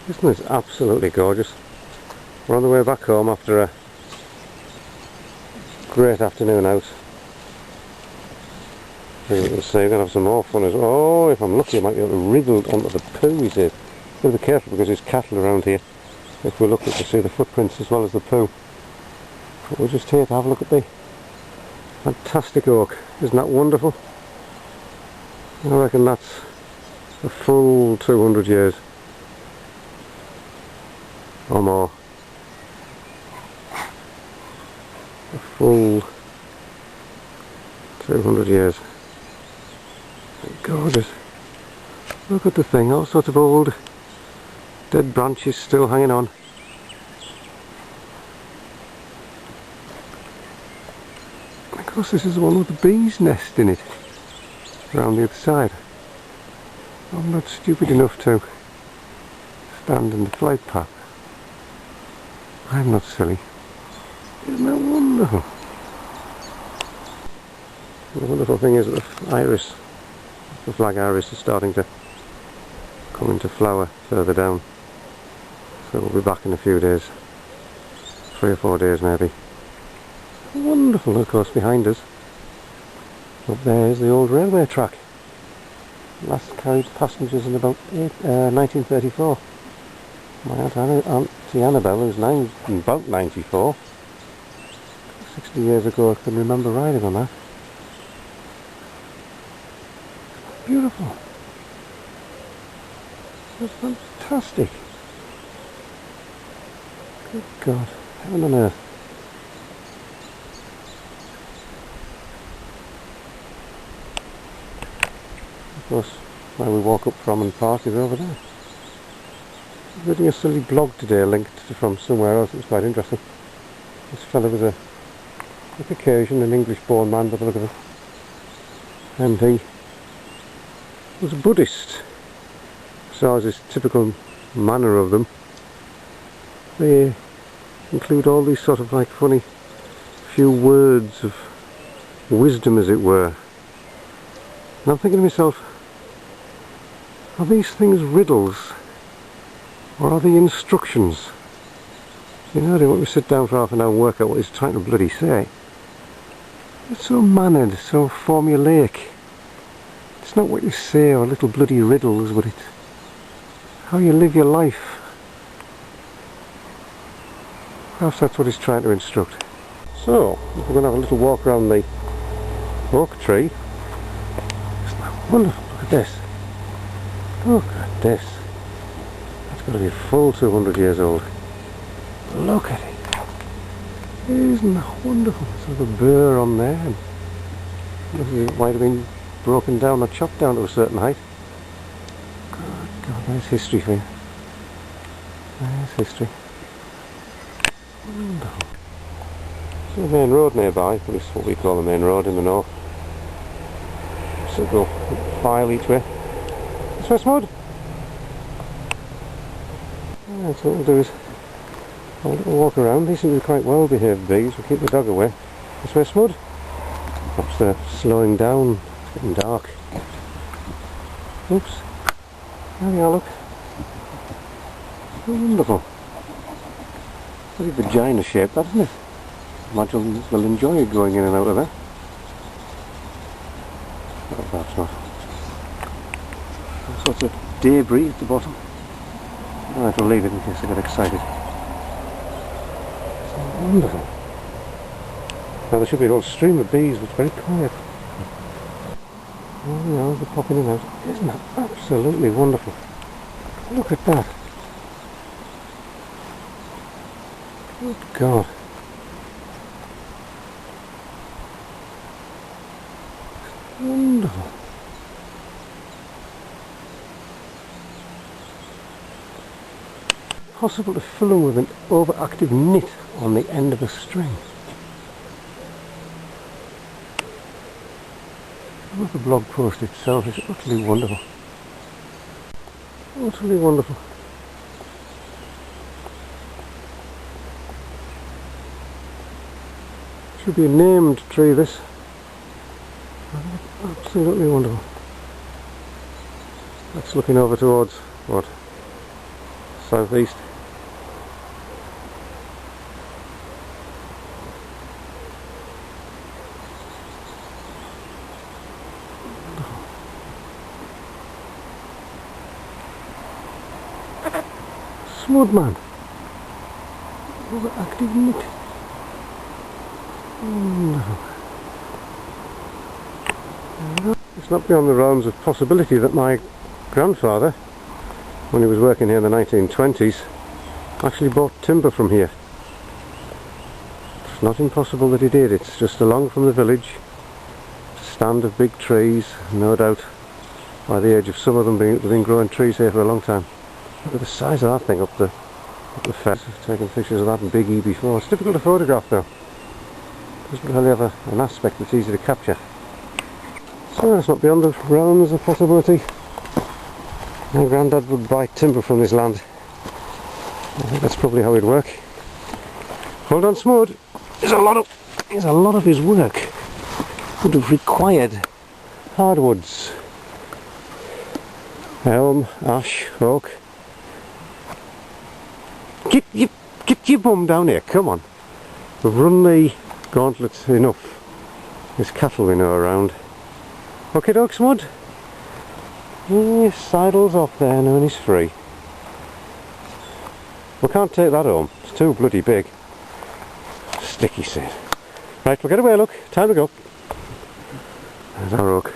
Isn't this absolutely gorgeous? We're on the way back home after a great afternoon out. As you can see, we're going to have some more fun as well. Oh, if I'm lucky I might be able to wriggle onto the poo, he says. Got to be careful because there's cattle around here. If we look, we can see the footprints as well as the poo. But we're just here to have a look at the fantastic oak. Isn't that wonderful? I reckon that's a full 200 years. Or more. A full 200 years. Gorgeous. Look at the thing, all sorts of old dead branches still hanging on. Of course, this is the one with the bee's nest in it around the other side. I'm not stupid enough to stand in the flight path. I'm not silly. Isn't that wonderful? The wonderful thing is that the iris, the flag iris, is starting to come into flower further down. So we'll be back in a few days. 3 or 4 days maybe. Wonderful, of course, behind us. Up there is the old railway track. Last carried passengers in about 1934. My Auntie Annabell, who's about 94. 60 years ago I can remember riding on that. Beautiful. That's fantastic. Good God, heaven on earth. Of course, where we walk up from and park is over there. I was reading a silly blog today linked from somewhere else. It was quite interesting. This fellow was a Caucasian, an English-born man by the look of it, and he was a Buddhist. So as is typical manner of them, they include all these sort of like funny few words of wisdom, as it were. And I'm thinking to myself, are these things riddles or are they instructions? You know, they want me to sit down for half an hour and work out what he's trying to bloody say. It's so mannered, so formulaic. It's not what you say or little bloody riddles, but it's how you live your life. Perhaps that's what he's trying to instruct. So, we're going to have a little walk around the oak tree. Isn't that wonderful? Look at this. Look at this. That's got to be a full 200 years old. Look at it. Isn't that wonderful? There's a burr on there. And it might have been broken down or chopped down to a certain height. Good God, there's history for you. There's history. Wonderful. There's a main road nearby, at least what we call the main road in the north. So go file each way. This way, Smud? Right, so what we'll do is have a little walk around. These seem to be quite well behaved bees. We'll keep the dog away. This way, Smud? Perhaps they're slowing down. It's getting dark. Oops. There we are, look. Wonderful. Very vagina shaped, that, isn't it? Imagine they'll enjoy it going in and out of there. Oh, perhaps not. All sorts of debris at the bottom. Alright, we'll leave it in case I get excited. It's wonderful. Now there should be an old stream of bees, but it's very quiet. Oh yeah, they're popping in and out. Isn't that absolutely wonderful? Look at that. Good God. Wonderful. Possible to fill them with an overactive knit on the end of a string. Look at the blog post itself, it's utterly wonderful. Utterly wonderful. Should be a named tree, this. Absolutely wonderful. That's looking over towards what? southeast. Smooth man. Overactive in it. No. It's not beyond the realms of possibility that my grandfather, when he was working here in the 1920s, actually bought timber from here. It's not impossible that he did. It's just along from the village, stand of big trees, no doubt by the age of some of them they've been growing trees here for a long time. Look at the size of that thing up the fence. I've taken pictures of that in Big E before. It's difficult to photograph though. It doesn't really have an aspect that's easy to capture. So it's not beyond the realms of possibility. My granddad would buy timber from this land. I think that's probably how it'd work. Hold on, Smud. There's a lot of his work would have required hardwoods. Elm, ash, oak. Get your bum down here, come on. We've run the gauntlet enough. There's cattle we know around. Okay, dog, Smud. He sidles off there now and he's free. We can't take that home, it's too bloody big. Sticky seed. Right, we'll get away, look. Time to go. There's our oak.